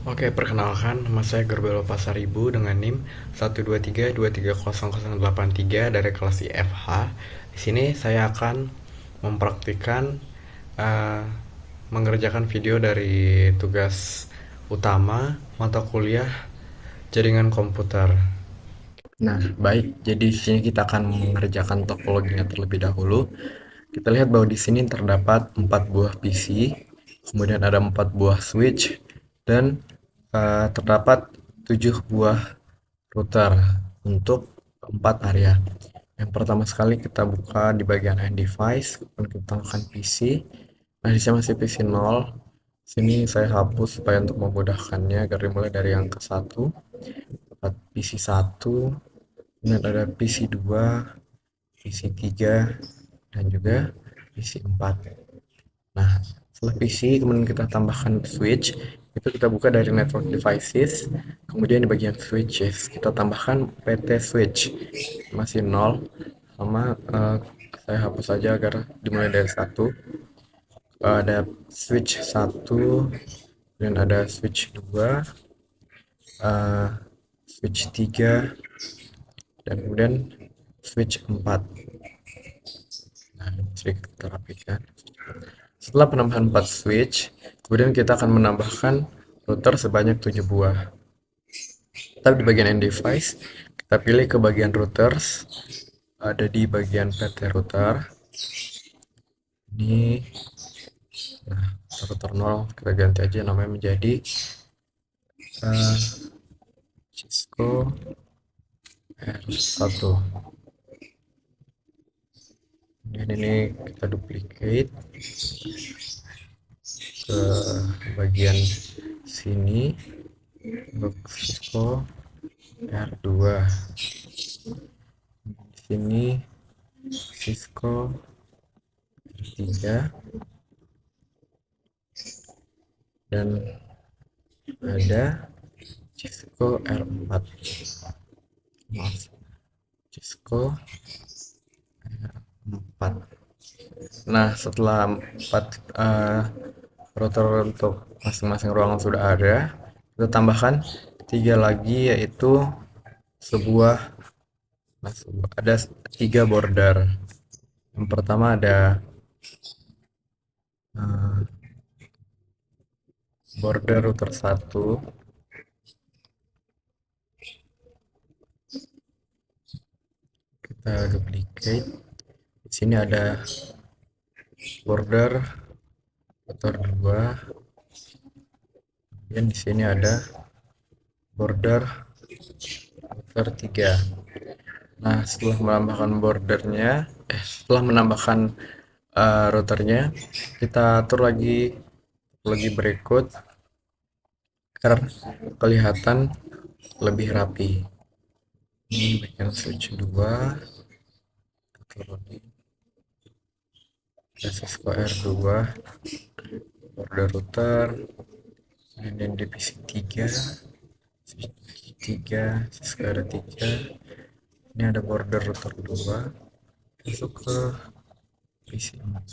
Oke, perkenalkan, nama saya Gerbelo Pasaribu dengan NIM 123230083 dari kelas IFH. Di sini saya akan mempraktikkan eh, mengerjakan video dari tugas utama mata kuliah jaringan komputer. Nah, baik. Jadi di sini kita akan mengerjakan topologinya terlebih dahulu. Kita lihat bahwa di sini terdapat 4 buah PC, kemudian ada 4 buah switch, dan terdapat 7 buah router untuk 4 area. Yang pertama sekali kita buka di bagian end device, kemudian kita tambahkan PC. Nah, di sini masih PC 0. Sini saya hapus supaya untuk memudahkannya agar dimulai dari yang ke 1. Dapat PC 1, kemudian ada PC 2, PC 3, dan juga PC 4. Nah, setelah PC kemudian kita tambahkan switch, itu kita buka dari network devices, kemudian di bagian switches kita tambahkan PT switch masih 0, sama saya hapus saja agar dimulai dari 1. Ada switch 1, dan ada switch 2, eh, switch 3, dan kemudian switch 4. Nah, sedikit kita rapikan. Setelah penambahan 4 switch, kemudian kita akan menambahkan router sebanyak 7 buah. Tapi di bagian end device, kita pilih ke bagian routers, ada di bagian PT router. Ini, nah, router 0 kita ganti aja namanya menjadi Cisco R1. Kemudian ini kita duplicate ke bagian sini untuk Cisco R2. Di sini Cisco R3, dan ada Cisco R4. Maaf, Cisco R4. Nah, setelah 4 router untuk masing-masing ruangan sudah ada, kita tambahkan 3 lagi, yaitu sebuah, ada 3 border. Yang pertama ada border router 1, kita duplicate. Di sini ada border router 2, dan di sini ada border router 3. Nah, setelah menambahkan routernya, kita atur lagi berikut agar kelihatan lebih rapi. Ini bagian switch 2, Cisco R2, border router, kemudian divisi 3, switch 3, Cisco R3. Ini ada border router 2, masuk ke PC 4,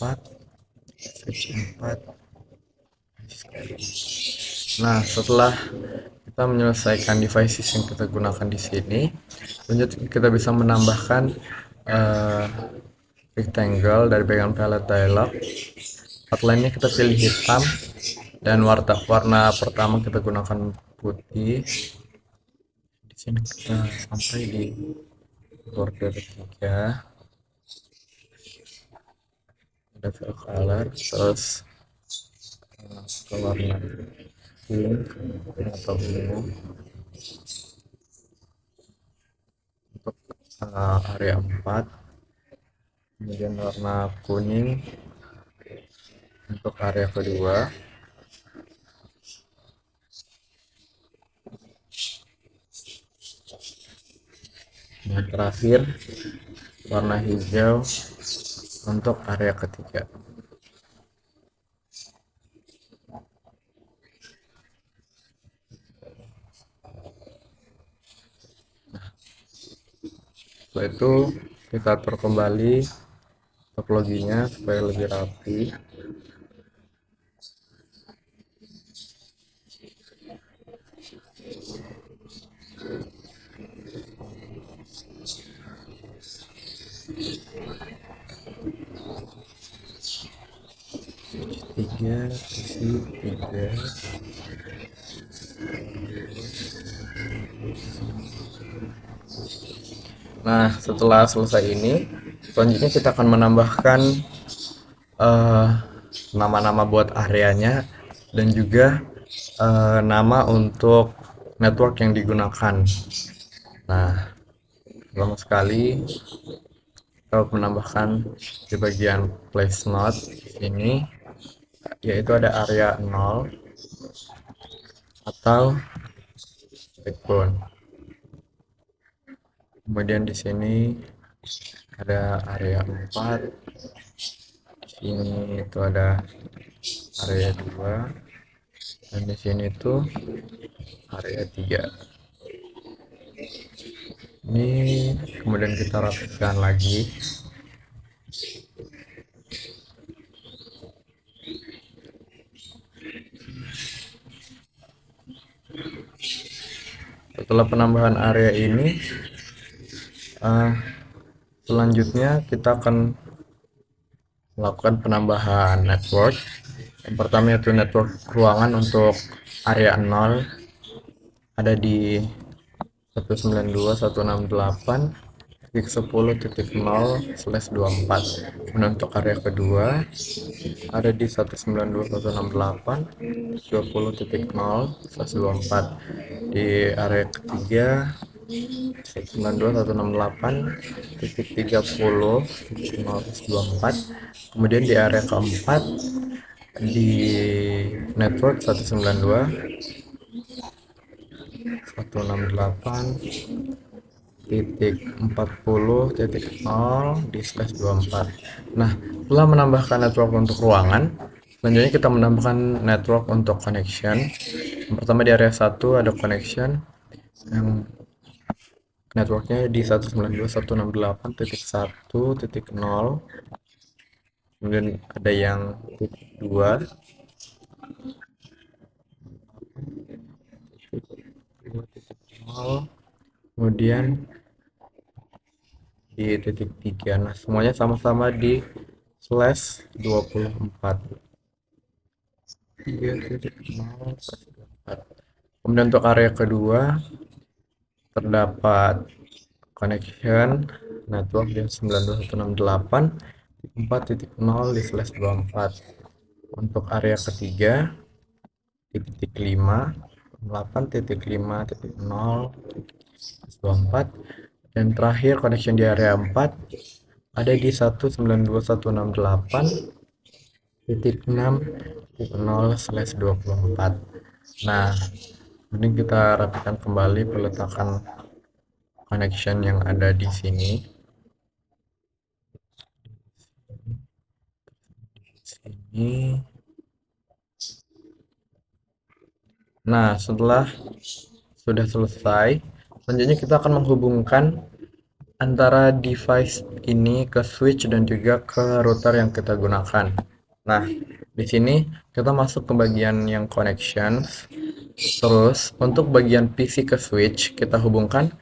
switch 4. Nah, setelah kita menyelesaikan devices yang kita gunakan di sini, lanjut kita bisa menambahkan rectangle dari bagian palette dialog. Outline-nya kita pilih hitam, dan warna pertama kita gunakan putih. Di sini kita sampai di border 3, ada fill color, terus ke warna pink atau ungu untuk area 4, kemudian warna kuning untuk area kedua, dan terakhir warna hijau untuk area ketiga. Setelah itu kita atur kembali topologinya supaya lebih rapi. 3, isi 3. Nah, setelah selesai ini, selanjutnya kita akan menambahkan eh, nama-nama buat areanya dan juga nama untuk network yang digunakan. Nah, pertama sekali kita menambahkan di bagian place node ini, yaitu ada area 0 atau backbone. Kemudian di sini ada area 4, di sini itu ada area 2, dan di sini tuh area 3. Ini kemudian kita rapikan lagi. Setelah penambahan area ini, selanjutnya kita akan melakukan penambahan network. Yang pertama yaitu network ruangan untuk area 0 ada di 192.168.10.0/24. Kemudian untuk area kedua ada di 192.168.20.0/24. Di area ketiga 192.168.30.0/24. Kemudian di area keempat di network 192.168.40.0 Nah, setelah menambahkan network untuk ruangan, selanjutnya kita menambahkan network untuk connection. Yang pertama di area 1 ada connection yang networknya di 192.168.1.0. Kemudian ada yang titik 2, kemudian di titik 3. Nah, semuanya sama-sama di slash 24. 3.0/24. Kemudian untuk area kedua terdapat connection network di 192.168.4.0 di slash 24. Untuk area ketiga di titik 5 8.5.0/24. Dan terakhir connection di area 4 ada di 192.168.6.0/24. Nah, ini kita rapikan kembali peletakan connection yang ada di sini. Nah, setelah sudah selesai, selanjutnya kita akan menghubungkan antara device ini ke switch dan juga ke router yang kita gunakan. Nah, di sini kita masuk ke bagian yang connections. Terus untuk bagian PC ke switch kita hubungkan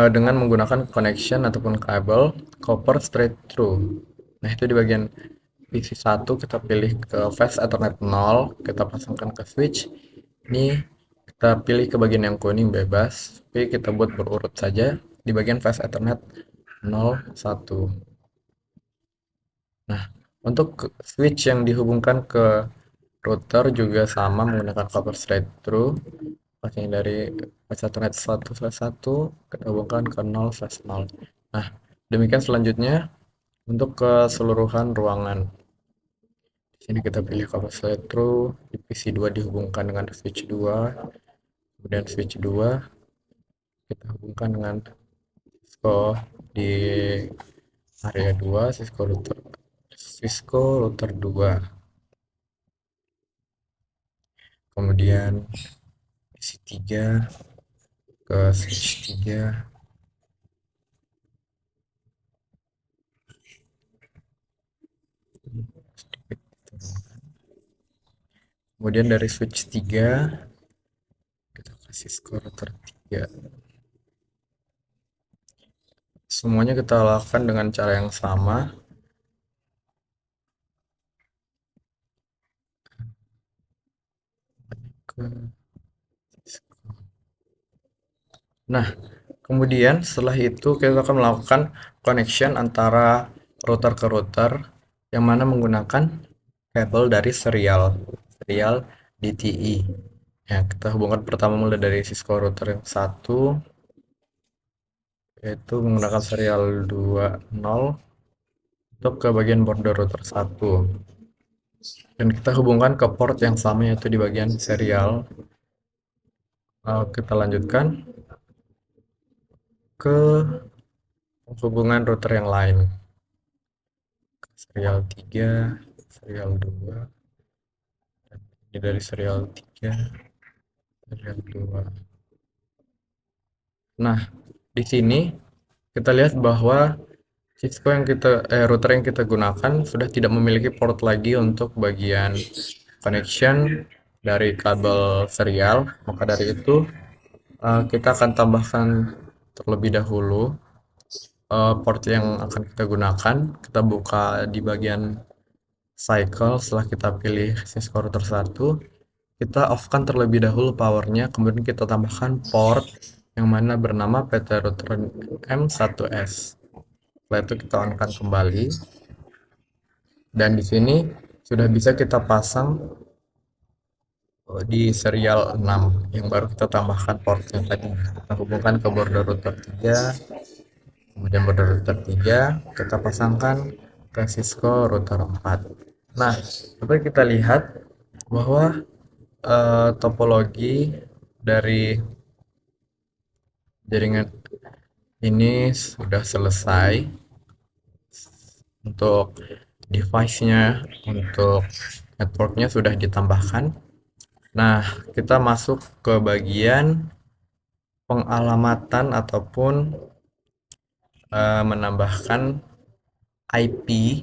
dengan menggunakan connection ataupun kabel copper straight through. Nah, itu di bagian PC 1 kita pilih ke fast ethernet 0, kita pasangkan ke switch. Ini kita pilih ke bagian yang kuning bebas, tapi kita buat berurut saja di bagian fast ethernet 0, 1. Nah, untuk switch yang dihubungkan ke router juga sama menggunakan copper straight through. Pakai dari fast ethernet 1/1 kita hubungkan ke 0/0. Nah, demikian selanjutnya untuk keseluruhan ruangan. Di sini kita pilih copper straight through, di PC 2 dihubungkan dengan switch 2, kemudian switch 2 kita hubungkan dengan Cisco di area 2, Cisco router 2. Kemudian PC 3 ke switch 3. Kemudian dari switch 3 kita kasih Cisco router 3. Semuanya kita lakukan dengan cara yang sama. Nah, kemudian setelah itu kita akan melakukan connection antara router ke router yang mana menggunakan kabel dari serial DTE. Ya, kita hubungkan pertama mulai dari Cisco router yang satu, yaitu menggunakan serial 20 untuk ke bagian border router satu. Dan kita hubungkan ke port yang sama yaitu di bagian serial. Kita lanjutkan ke hubungan router yang lain. Serial 3, serial 2, dan ini dari serial 3, serial 2. Nah, di sini kita lihat bahwa Cisco yang router yang kita gunakan sudah tidak memiliki port lagi untuk bagian connection dari kabel serial. Maka dari itu kita akan tambahkan terlebih dahulu port yang akan kita gunakan. Kita buka di bagian cycle. Setelah kita pilih Cisco router 1, kita off-kan terlebih dahulu powernya, kemudian kita tambahkan port yang mana bernama PT router M1S. Setelah itu kita on-kan kembali, dan di sini sudah bisa kita pasang di serial 6 yang baru kita tambahkan port yang tadi. Kita hubungkan ke border router 3, kemudian border router 3 kita pasangkan ke Cisco router 4. Nah, dapat kita lihat bahwa topologi dari jaringan ini sudah selesai untuk device-nya, untuk network-nya sudah ditambahkan. Nah, kita masuk ke bagian pengalamatan ataupun menambahkan IP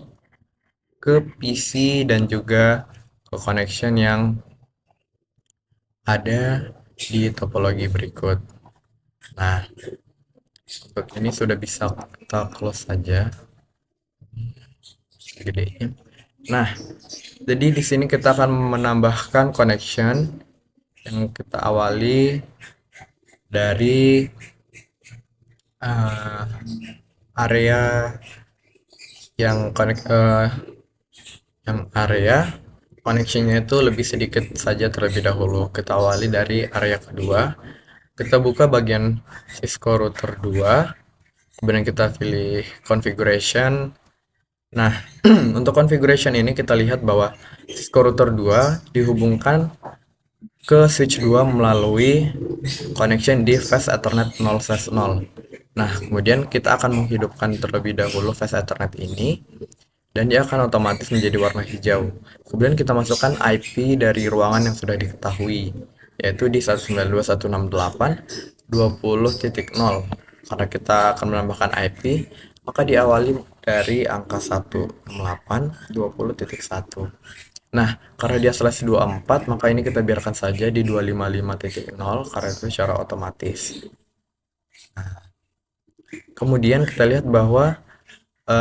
ke PC dan juga ke connection yang ada di topologi berikut. Nah, untuk ini sudah bisa kita close saja. Gedein. Nah, jadi di sini kita akan menambahkan connection yang kita awali dari area yang area connection-nya itu lebih sedikit saja terlebih dahulu. Kita awali dari area kedua. Kita buka bagian Cisco router 2. Kemudian kita pilih configuration. Nah, untuk configuration ini kita lihat bahwa Cisco router 2 dihubungkan ke switch 2 melalui connection di fast Ethernet 0/0. Nah, kemudian kita akan menghidupkan terlebih dahulu fast Ethernet ini, dan dia akan otomatis menjadi warna hijau. Kemudian kita masukkan IP dari ruangan yang sudah diketahui, yaitu di 192.168.20.0. Karena kita akan menambahkan IP, maka diawali dari angka 168.20.1. Nah, karena dia slash 24, maka ini kita biarkan saja di 255.0 karena itu secara otomatis. Nah, kemudian kita lihat bahwa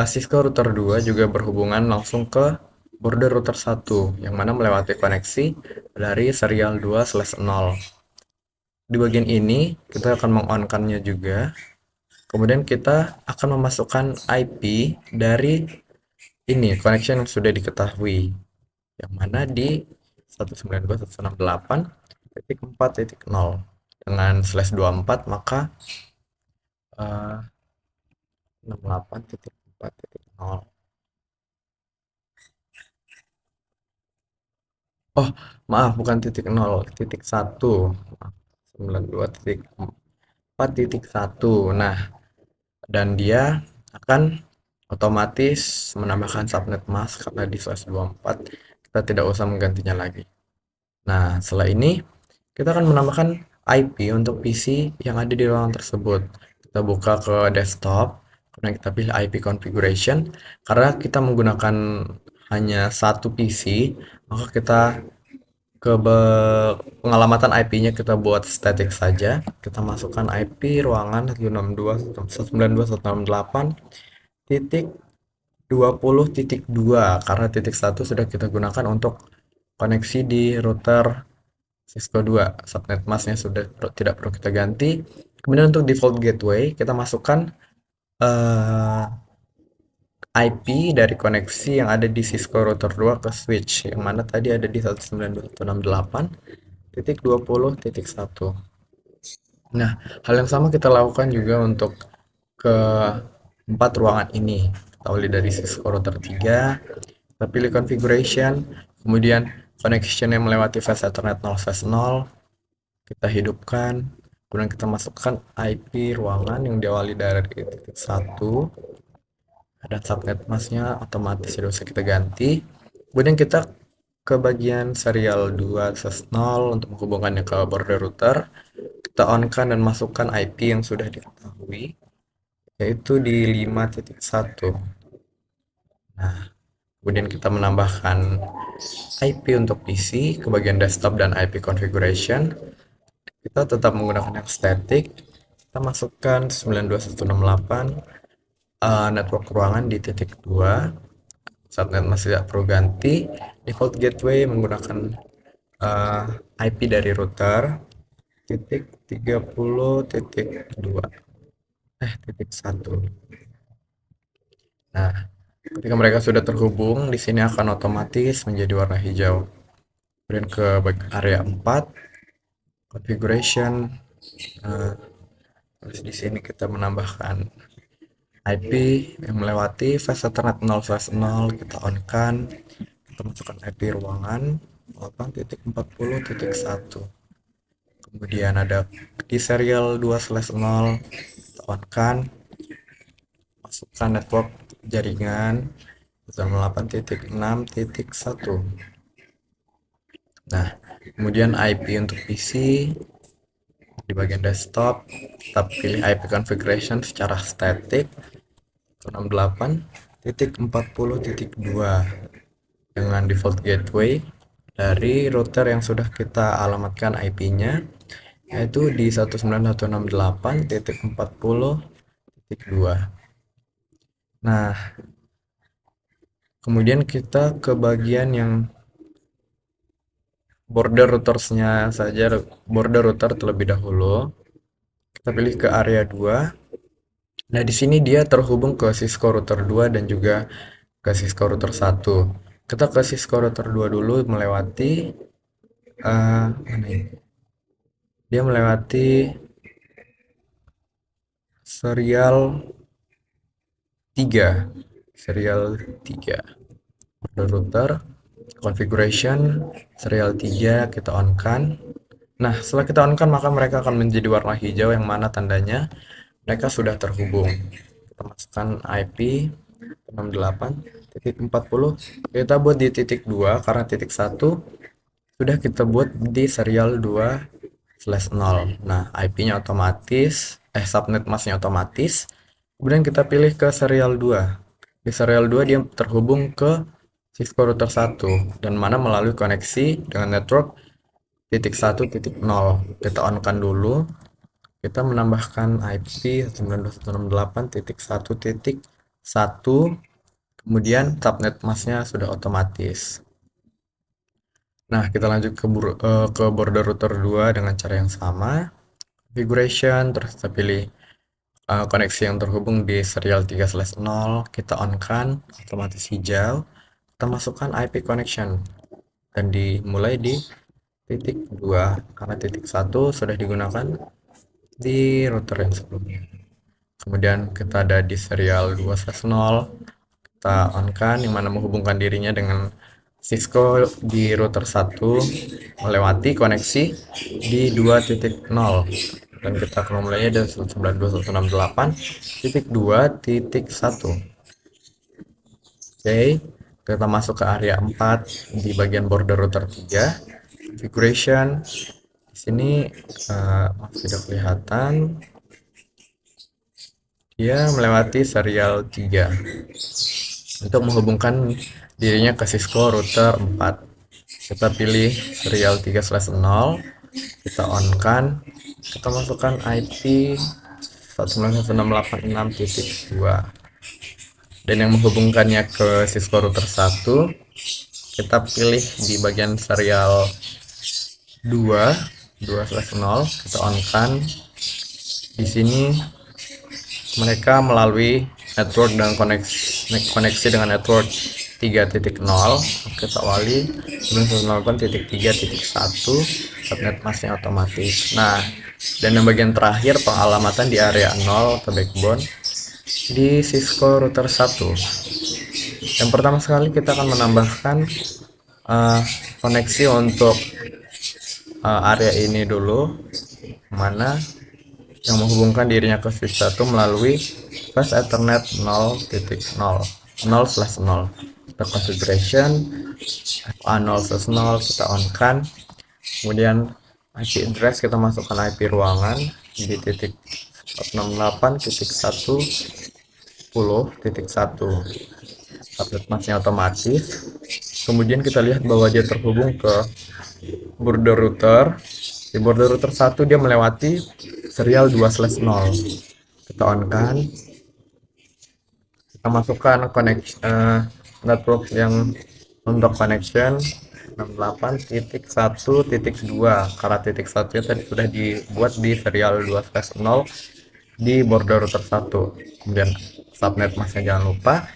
Cisco router 2 juga berhubungan langsung ke border router 1 yang mana melewati koneksi dari serial 2/0. Di bagian ini kita akan meng-on-kannya juga. Kemudian kita akan memasukkan IP dari ini connection yang sudah diketahui, yang mana di 192.168.4.0 dengan slash 24, maka 68.4.0. Oh, maaf, bukan titik 0, titik 1. 92.4.1. Nah, dan dia akan otomatis menambahkan subnet mask karena di slash 24 kita tidak usah menggantinya lagi. Nah, setelah ini kita akan menambahkan IP untuk PC yang ada di ruangan tersebut. Kita buka ke desktop, kemudian kita pilih IP configuration. Karena kita menggunakan hanya satu PC, maka kita ke pengalamatan IP-nya kita buat static saja. Kita masukkan IP ruangan 192.168.20.2 karena titik 1 sudah kita gunakan untuk koneksi di router Cisco 2, subnet masknya sudah tidak perlu kita ganti. Kemudian untuk default gateway kita masukkan eh, IP dari koneksi yang ada di Cisco router 2 ke switch, yang mana tadi ada di 192.168.20.1. Nah, hal yang sama kita lakukan juga untuk ke 4 ruangan ini. Kita awali dari Cisco router 3, kita pilih configuration, kemudian connection yang melewati fast ethernet 0/0 kita hidupkan, kemudian kita masukkan IP ruangan yang diawali dari titik 1 dan subnet masknya otomatis tidak usah kita ganti. Kemudian kita ke bagian serial 2/0 untuk menghubungkannya ke border router. Kita on-kan dan masukkan IP yang sudah diketahui, yaitu di 5.1. Nah, kemudian kita menambahkan IP untuk PC ke bagian desktop dan IP configuration. Kita tetap menggunakan yang static. Kita masukkan 92.168 network ruangan di titik 2. Subnet masih tidak perlu ganti. Default gateway menggunakan IP dari router titik 30.2 titik 1. Nah, ketika mereka sudah terhubung, di sini akan otomatis menjadi warna hijau. Kemudian ke area 4, configuration. Terus di sini kita menambahkan IP yang melewati fast ethernet 0/0, kita on-kan, kita masukkan IP ruangan 8.40.1. Kemudian ada di serial 2/0, kita on-kan, masukkan network jaringan 8.6.1. Nah, kemudian IP untuk PC di bagian desktop kita pilih IP configuration secara static 68.40.2 dengan default gateway dari router yang sudah kita alamatkan IP-nya, yaitu di 19168.40.2. Nah, kemudian kita ke bagian yang border routersnya saja, border router terlebih dahulu. Kita pilih ke area 2. Nah, di sini dia terhubung ke Cisco router 2 dan juga ke Cisco router 1. Kita ke Cisco router 2 dulu melewati dia melewati serial 3. Serial 3. Border router configuration serial 3 kita on-kan. Nah, setelah kita on-kan maka mereka akan menjadi warna hijau yang mana tandanya mereka sudah terhubung. Kita masukkan IP 68.40. Kita buat di titik 2 karena titik 1 sudah kita buat di serial 2/0. Nah, IP-nya otomatis, subnet masknya otomatis. Kemudian kita pilih ke serial 2. Di serial 2 dia terhubung ke Cisco router 1 dan mana melalui koneksi dengan network titik 1.0. Kita on-kan dulu. Kita menambahkan IP 92.168.1.1. Kemudian subnet masknya sudah otomatis. Nah, kita lanjut ke border router 2 dengan cara yang sama. Configuration, terus kita pilih koneksi yang terhubung di serial 3/0. Kita on-kan, otomatis hijau. Kita masukkan IP connection dan dimulai di titik 2 karena titik 1 sudah digunakan di router yang sebelumnya. Kemudian kita ada di serial 2/0, kita on-kan yang mana menghubungkan dirinya dengan Cisco di router 1 melewati koneksi di 2.0 dan kita akan memulainya dari 192.168.2.1. Oke, kita masuk ke area 4 di bagian border router 3 configuration. Di sini masih tidak kelihatan, dia melewati serial 3 untuk menghubungkan dirinya ke Cisco router 4. Kita pilih serial 3/0, kita on-kan, kita masukkan IP 191.686.2 dan yang menghubungkannya ke Cisco router 1 kita pilih di bagian serial 2/0 kita on kan. Di sini mereka melalui network dan koneksi dengan network 3.0. Kita awali 908.3.1 subnet masknya otomatis. Nah, dan yang bagian terakhir pengalamatan di area 0 atau backbone di Cisco router 1. Yang pertama sekali kita akan menambahkan koneksi untuk area ini dulu, mana yang menghubungkan dirinya ke switch 1 melalui fast ethernet 0.0 0/0. Kita configuration FA0/0 kita on kan, kemudian IP address kita masukkan IP ruangan di titik 168.110.1 subnet masknya otomatis. Kemudian kita lihat bahwa dia terhubung ke border router. Di border router 1 dia melewati serial 2/0. Kita on kan, kita masukkan network yang untuk connection 68.1.2 karena titik 1 tadi sudah dibuat di serial 2/0 di border router 1. Kemudian subnet masknya jangan lupa.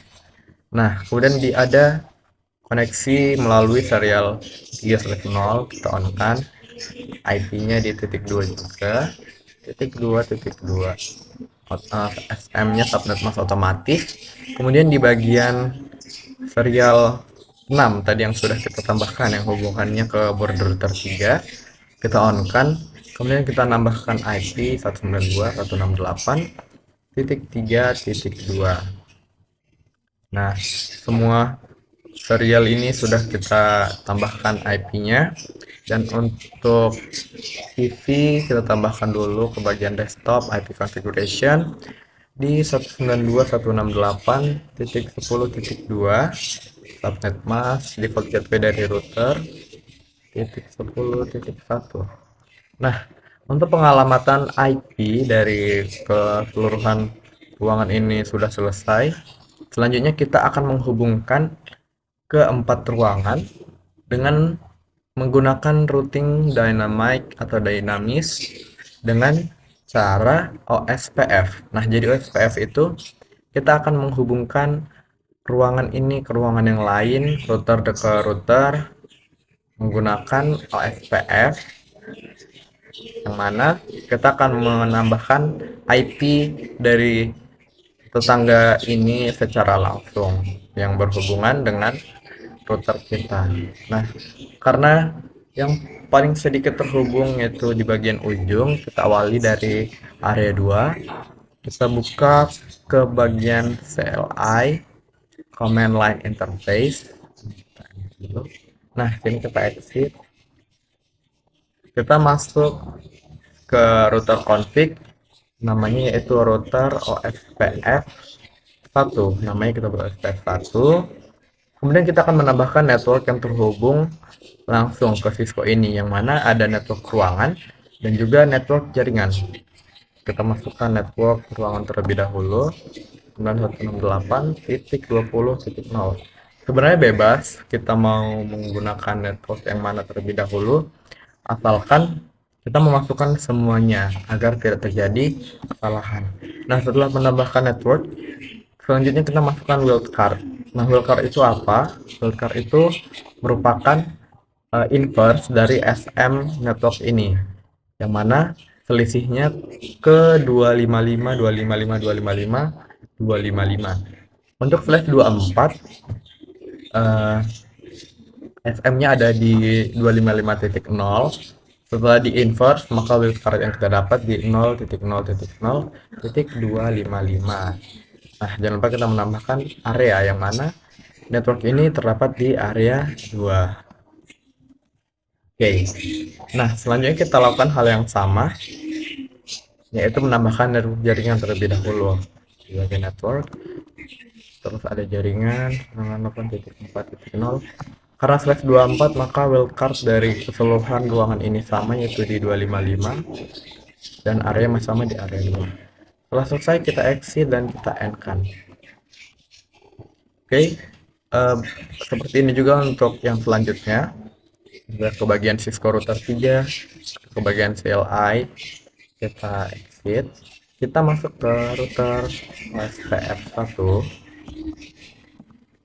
Nah, kemudian ada koneksi melalui serial 3/0 kita on kan, IP-nya di titik 2 juga, titik 2.2 SM-nya subnet mask otomatis. Kemudian di bagian serial 6 tadi yang sudah kita tambahkan yang hubungannya ke border router 3 kita on kan, kemudian kita nambahkan IP 192.168.3.2. nah, semua serial ini sudah kita tambahkan IP-nya. Dan untuk TV kita tambahkan dulu ke bagian desktop IP configuration di 192.168.10.2 subnet mask default gateway dari router titik 10.1. Nah, untuk pengalamatan IP dari keseluruhan ruangan ini sudah selesai. Selanjutnya kita akan menghubungkan ke 4 ruangan dengan menggunakan routing dynamic atau dinamis dengan cara OSPF. Nah, jadi OSPF itu kita akan menghubungkan ruangan ini ke ruangan yang lain, router ke router menggunakan OSPF, yang mana kita akan menambahkan IP dari tetangga ini secara langsung yang berhubungan dengan router kita. Nah, karena yang paling sedikit terhubung yaitu di bagian ujung, kita awali dari area 2. Kita buka ke bagian CLI command line interface. Nah, ini kita exit. Kita masuk ke router config, namanya yaitu router OSPF 1. Namanya kita buat OSPF 1. Kemudian kita akan menambahkan network yang terhubung langsung ke Cisco ini, yang mana ada network ruangan dan juga network jaringan. Kita masukkan network ruangan terlebih dahulu 9168.20.0. Sebenarnya bebas kita mau menggunakan network yang mana terlebih dahulu, asalkan kita memasukkan semuanya agar tidak terjadi kesalahan. Nah, setelah menambahkan network, selanjutnya kita masukkan wildcard. Nah, wildcard itu apa? Wildcard itu merupakan inverse dari SM network ini, yang mana selisihnya ke 255, 255, 255, 255. Untuk flash 24, SM-nya ada di 255.0. Setelah di inverse, maka wildcard yang kita dapat di 0.0.0.255. Nah, jangan lupa kita menambahkan area yang mana network ini terdapat di area 2. Oke. Nah, selanjutnya kita lakukan hal yang sama, yaitu menambahkan jaringan terlebih dahulu. Di bagian network, terus ada jaringan 8.4.0. Karena slash 24, maka wildcard dari keseluruhan ruangan ini sama, yaitu di 255, dan area masih sama di area 2. Setelah selesai, kita exit dan kita end kan. Oke, seperti ini juga untuk yang selanjutnya. Udah ke bagian Cisco router 3, ke bagian CLI, kita exit, kita masuk ke router OSPF 1,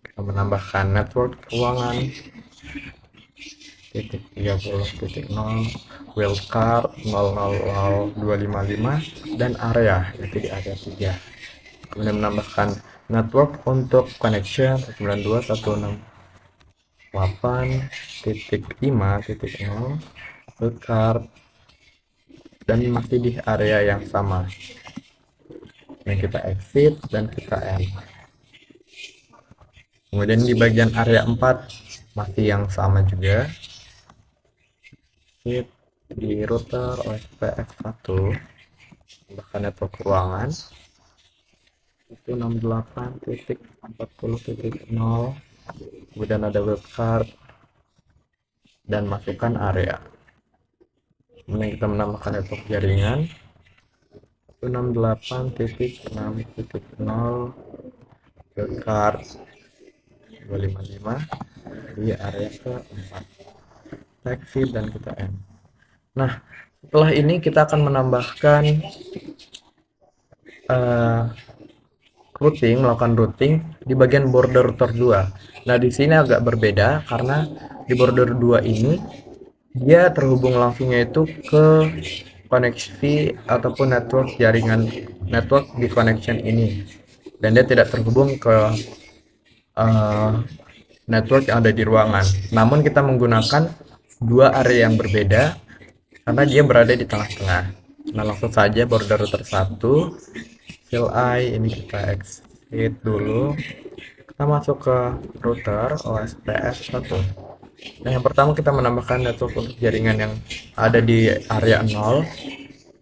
kita menambahkan network ruangan titik 30.0 wildcard 000255 dan area itu di area 3, kemudian menambahkan network untuk connection 92.168.5.0 wildcard dan masih di area yang sama. Nah, kita exit dan kita end. Kemudian di bagian area 4 masih yang sama juga, di router OSPF 1 bahkan network ruangan itu 68.40.0, kemudian ada webcard dan masukkan area. Kemudian kita menambahkan network jaringan itu 68.6.0 webcard 255 di area keempat. Exit dan kita end. Nah, setelah ini kita akan menambahkan melakukan routing di bagian border router 2. Nah, di sini agak berbeda karena di border 2 ini dia terhubung langsungnya itu ke koneksi ataupun network jaringan network di connection ini, dan dia tidak terhubung ke network yang ada di ruangan. Namun kita menggunakan dua area yang berbeda karena dia berada di tengah-tengah. Nah, langsung saja border router 1 CLI ini kita exit dulu, kita masuk ke router OSPF 1. Nah, yang pertama kita menambahkan network untuk jaringan yang ada di area 0,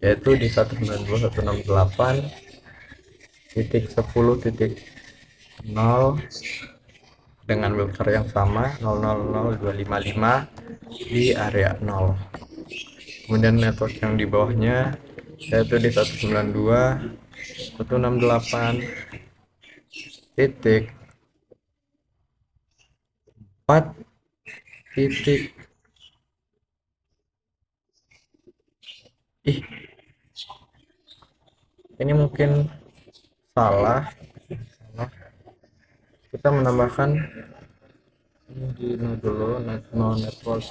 yaitu di 192.168.10.0 dengan wildcard yang sama 000255 di area 0. Kemudian network yang di bawahnya yaitu di 192.168 titik 4 titik ini mungkin salah, kita menambahkan ini dulu network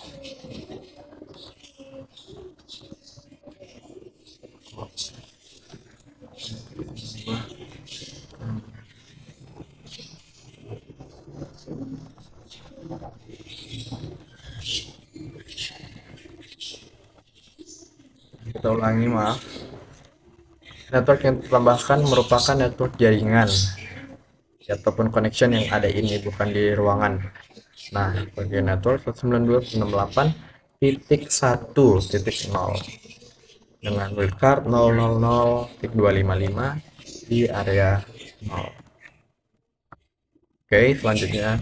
kita ulangi, maaf. Network yang ditambahkan merupakan network jaringan ataupun connection yang ada ini, bukan di ruangan. Nah, bagian network 192.168.1.0 dengan wildcard 000.255 di area 0. Oke, selanjutnya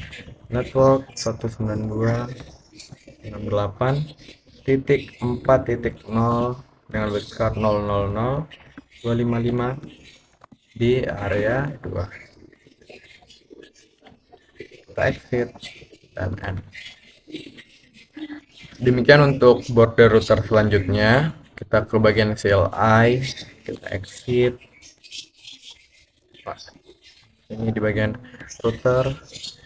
network 192.168.4.0 dengan wildcard 000.255 di area 2. Kita exit dan end. Demikian untuk border router selanjutnya. Kita ke bagian CLI, kita exit. Ini di bagian router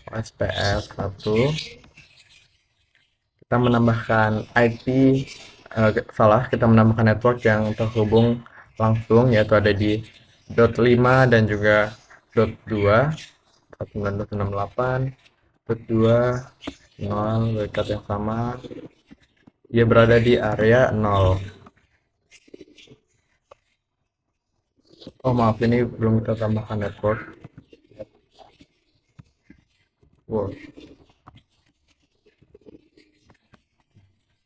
OSPF 1. Kita menambahkan IP, kita menambahkan network yang terhubung langsung, yaitu ada di dot 5 dan juga dot 2 192.168.2.0 webcard yang sama, dia berada di area 0. Oh maaf, ini belum kita tambahkan network.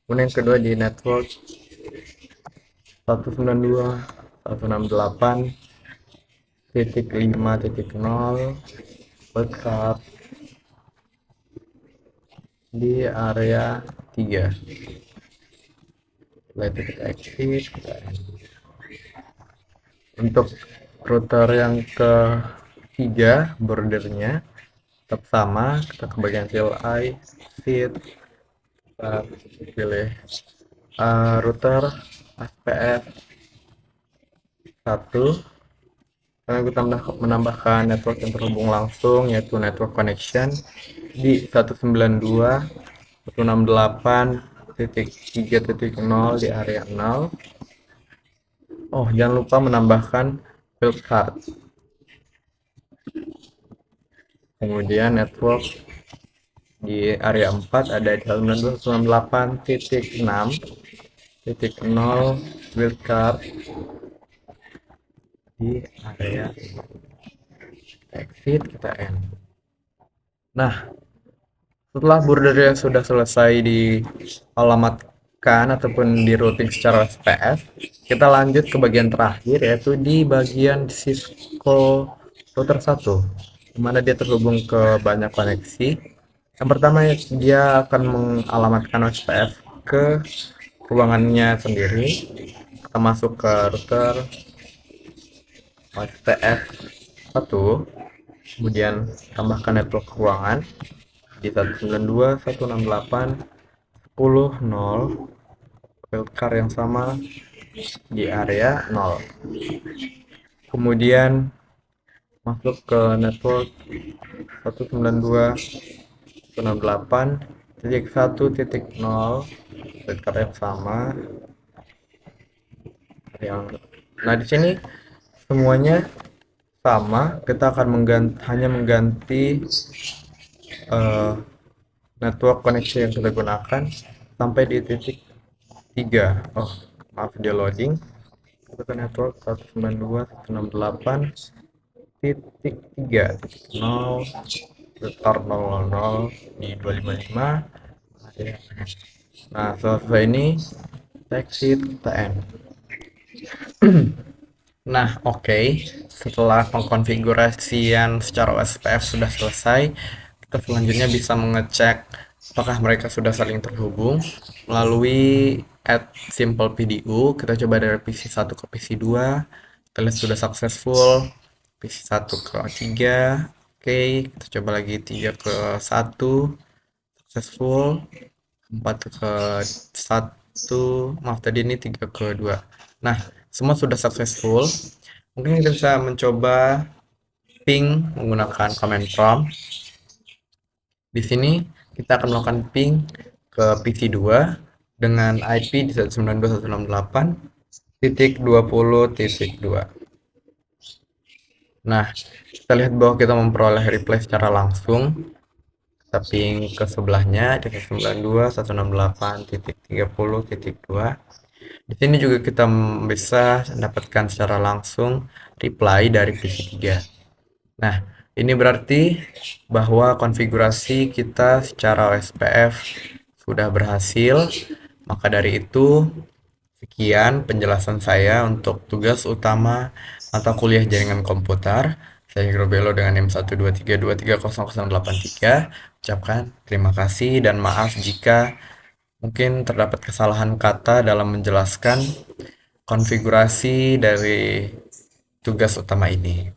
Kemudian yang kedua di network 192.168.5.0 webcard di area 3. Setelah itu kita exit, untuk router yang ketiga bordernya tetap sama, kita ke bagian CLI, exit, Kita pilih router SPF 1, karena kita menambahkan network yang terhubung langsung, yaitu network connection di 192.168.3.0 di area 0. Oh, jangan lupa menambahkan field card. Kemudian network di area 4 ada di 192.168.6.0 field card di area exit, kita end. Nah, setelah bordernya sudah selesai dialamatkan ataupun di routing secara SPF, kita lanjut ke bagian terakhir, yaitu di bagian Cisco router 1, di mana dia terhubung ke banyak koneksi. Yang pertama, dia akan mengalamatkan SPF ke ruangannya sendiri. Kita masuk ke router SPF 1, kemudian tambahkan network ruangan di 192.168.10.0, wildcard yang sama di area 0. Kemudian masuk ke network 192.168.1.0, wildcard yang sama nah di sini semuanya sama. Kita akan hanya mengganti network koneksi yang kita gunakan sampai di titik 3. Oh, maaf, dia loading. Kita ke network 192.168.3.0 sekitar 000 di 255. Nah, selesai ini exit TN. Nah, oke. Setelah pengkonfigurasian secara OSPF sudah selesai, kita selanjutnya bisa mengecek apakah mereka sudah saling terhubung melalui add simple PDU. Kita coba dari PC1 ke PC2. Kita lihat sudah successful. PC1 ke 3. Oke, kita coba lagi 3 ke 1. Successful. 4 ke 1. Maaf, tadi ini 3 ke 2. Nah, semua sudah successful. Mungkin kita bisa mencoba ping menggunakan command prompt. Di sini kita akan melakukan ping ke PC2 dengan IP di 192.168.20.2. Nah, kita lihat bahwa kita memperoleh replay secara langsung. Kita ping ke sebelahnya di 192.168.30.2. Di sini juga kita bisa mendapatkan secara langsung reply dari PC3. Nah, ini berarti bahwa konfigurasi kita secara OSPF sudah berhasil. Maka dari itu, sekian penjelasan saya untuk tugas utama mata kuliah jaringan komputer. Saya Grobelo dengan M123230083. Ucapkan terima kasih dan maaf jika mungkin terdapat kesalahan kata dalam menjelaskan konfigurasi dari tugas utama ini.